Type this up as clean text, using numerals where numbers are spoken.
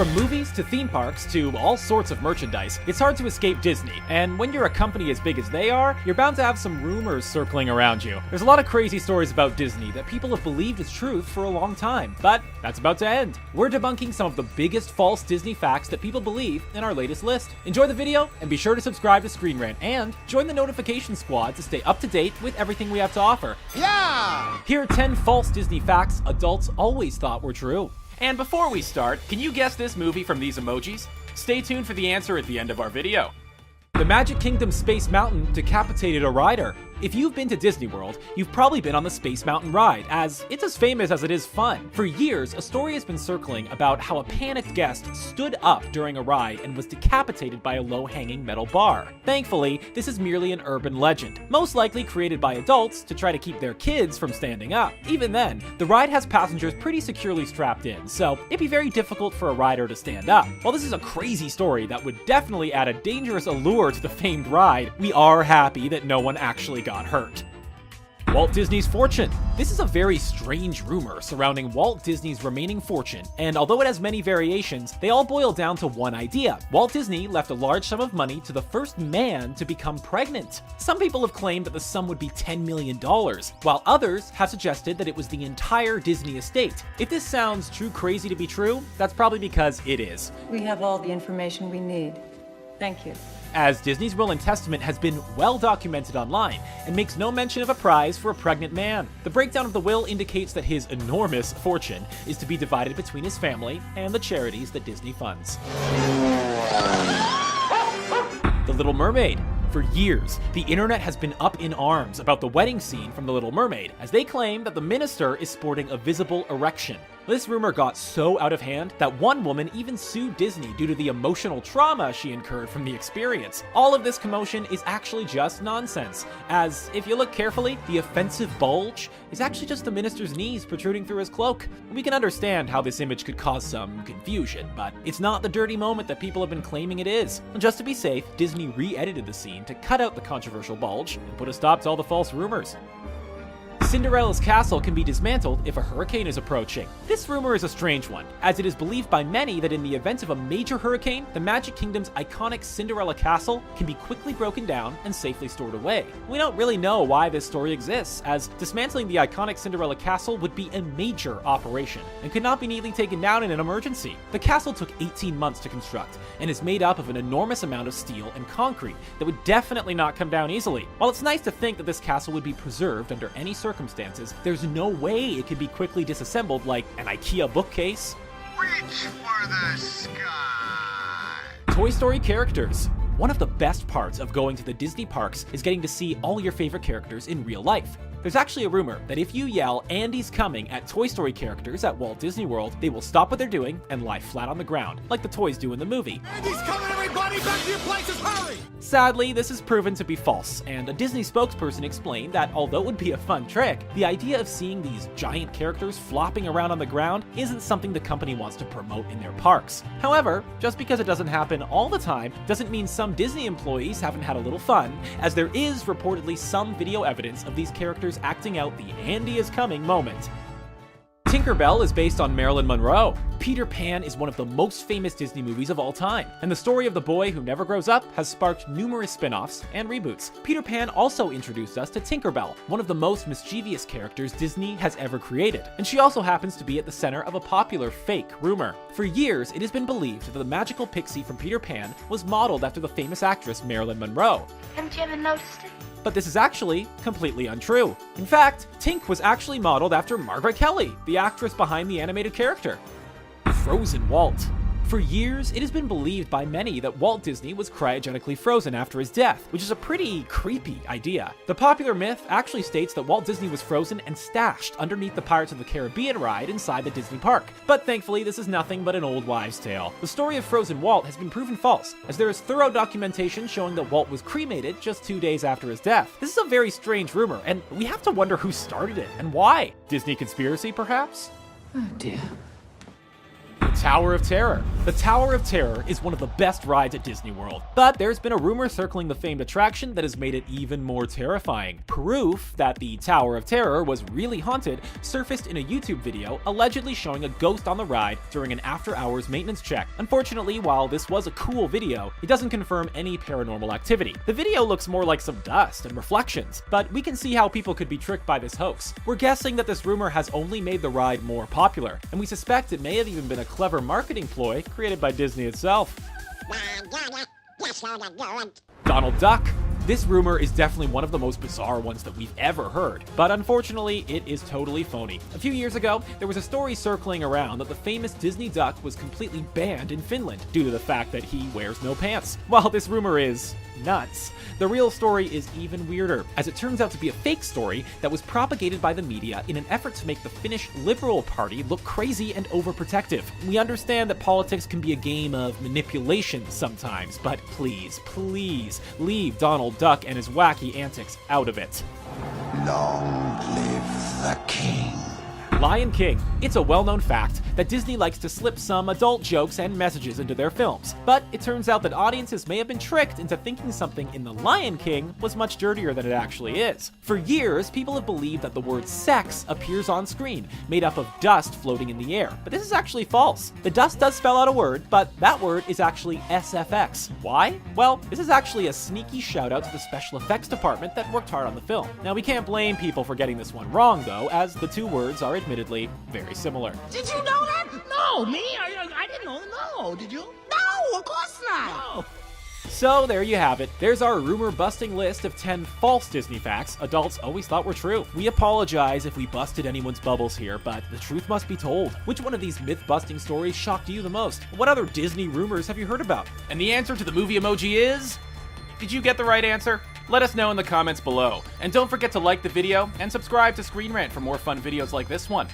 From movies to theme parks to all sorts of merchandise, it's hard to escape Disney. And when you're a company as big as they are, you're bound to have some rumors circling around you. There's a lot of crazy stories about Disney that people have believed as truth for a long time, but that's about to end. We're debunking some of the biggest false Disney facts that people believe in our latest list. Enjoy the video and be sure to subscribe to Screen Rant and join the notification squad to stay up to date with everything we have to offer. Yeah! Here are 10 false Disney facts adults always thought were true. And before we start, can you guess this movie from these emojis? Stay tuned for the answer at the end of our video. The Magic Kingdom Space Mountain decapitated a rider. If you've been to Disney World, you've probably been on the Space Mountain ride, as it's as famous as it is fun. For years, a story has been circling about how a panicked guest stood up during a ride and was decapitated by a low-hanging metal bar. Thankfully, this is merely an urban legend, most likely created by adults to try to keep their kids from standing up. Even then, the ride has passengers pretty securely strapped in, so it'd be very difficult for a rider to stand up. While this is a crazy story that would definitely add a dangerous allure to the famed ride, we are happy that no one actually got hurt. Walt Disney's fortune. This is a very strange rumor surrounding Walt Disney's remaining fortune, and although it has many variations, they all boil down to one idea. Walt Disney left a large sum of money to the first man to become pregnant. Some people have claimed that the sum would be $10 million, while others have suggested that it was the entire Disney estate. If this sounds too crazy to be true, that's probably because it is. We have all the information we need. Thank you. As Disney's will and testament has been well documented online and makes no mention of a prize for a pregnant man. The breakdown of the will indicates that his enormous fortune is to be divided between his family and the charities that Disney funds. The Little Mermaid. For years, the internet has been up in arms about the wedding scene from The Little Mermaid, as they claim that the minister is sporting a visible erection. This rumor got so out of hand that one woman even sued Disney due to the emotional trauma she incurred from the experience. All of this commotion is actually just nonsense, as if you look carefully, the offensive bulge is actually just the minister's knees protruding through his cloak. We can understand how this image could cause some confusion, but it's not the dirty moment that people have been claiming it is. Just to be safe, Disney re-edited the scene to cut out the controversial bulge and put a stop to all the false rumors. Cinderella's castle can be dismantled if a hurricane is approaching. This rumor is a strange one, as it is believed by many that in the event of a major hurricane, the Magic Kingdom's iconic Cinderella castle can be quickly broken down and safely stored away. We don't really know why this story exists, as dismantling the iconic Cinderella castle would be a major operation and could not be neatly taken down in an emergency. The castle took 18 months to construct and is made up of an enormous amount of steel and concrete that would definitely not come down easily. While it's nice to think that this castle would be preserved under any circumstances, there's no way it could be quickly disassembled like an IKEA bookcase. Reach for the sky! Toy Story characters. One of the best parts of going to the Disney parks is getting to see all your favorite characters in real life. There's actually a rumor that if you yell "Andy's coming" at Toy Story characters at Walt Disney World, they will stop what they're doing and lie flat on the ground, like the toys do in the movie. Andy's coming, everybody! Back to your places, hurry! Sadly, this is proven to be false, and a Disney spokesperson explained that although it would be a fun trick, the idea of seeing these giant characters flopping around on the ground isn't something the company wants to promote in their parks. However, just because it doesn't happen all the time doesn't mean some Disney employees haven't had a little fun, as there is reportedly some video evidence of these characters acting out the "Andy is coming" moment. Tinkerbell is based on Marilyn Monroe. Peter Pan is one of the most famous Disney movies of all time, and the story of the boy who never grows up has sparked numerous spin-offs and reboots. Peter Pan also introduced us to Tinkerbell, one of the most mischievous characters Disney has ever created, and she also happens to be at the center of a popular fake rumor. For years, it has been believed that the magical pixie from Peter Pan was modeled after the famous actress Marilyn Monroe. Haven't you ever noticed it? But this is actually completely untrue. In fact, Tink was actually modeled after Margaret Kelly, the actress behind the animated character. Frozen Walt. For years, it has been believed by many that Walt Disney was cryogenically frozen after his death, which is a pretty creepy idea. The popular myth actually states that Walt Disney was frozen and stashed underneath the Pirates of the Caribbean ride inside the Disney park. But thankfully, this is nothing but an old wives' tale. The story of Frozen Walt has been proven false, as there is thorough documentation showing that Walt was cremated just 2 days after his death. This is a very strange rumor, and we have to wonder who started it and why. Disney conspiracy, perhaps? Oh dear. Tower of Terror. The Tower of Terror is one of the best rides at Disney World, but there's been a rumor circling the famed attraction that has made it even more terrifying. Proof that the Tower of Terror was really haunted surfaced in a YouTube video allegedly showing a ghost on the ride during an after-hours maintenance check. Unfortunately, while this was a cool video, it doesn't confirm any paranormal activity. The video looks more like some dust and reflections, but we can see how people could be tricked by this hoax. We're guessing that this rumor has only made the ride more popular, and we suspect it may have even been a clever marketing ploy created by Disney itself. Donald Duck. This rumor is definitely one of the most bizarre ones that we've ever heard, but unfortunately, it is totally phony. A few years ago, there was a story circling around that the famous Disney duck was completely banned in Finland due to the fact that he wears no pants. While this rumor is nuts, the real story is even weirder, as it turns out to be a fake story that was propagated by the media in an effort to make the Finnish Liberal Party look crazy and overprotective. We understand that politics can be a game of manipulation sometimes, but please, please leave Donald Duck and his wacky antics out of it. Long live the king. Lion King. It's a well-known fact that Disney likes to slip some adult jokes and messages into their films, but it turns out that audiences may have been tricked into thinking something in The Lion King was much dirtier than it actually is. For years, people have believed that the word sex appears on screen, made up of dust floating in the air, but this is actually false. The dust does spell out a word, but that word is actually SFX. Why? Well, this is actually a sneaky shout out to the special effects department that worked hard on the film. Now, we can't blame people for getting this one wrong, though, as the two words are admittedly very similar. Did you know that? No, me? I didn't know. No, did you? No, of course not. No. So there you have it. There's our rumor-busting list of 10 false Disney facts adults always thought were true. We apologize if we busted anyone's bubbles here, but the truth must be told. Which one of these myth-busting stories shocked you the most? What other Disney rumors have you heard about? And the answer to the movie emoji is... Did you get the right answer? Let us know in the comments below. And don't forget to like the video and subscribe to Screen Rant for more fun videos like this one.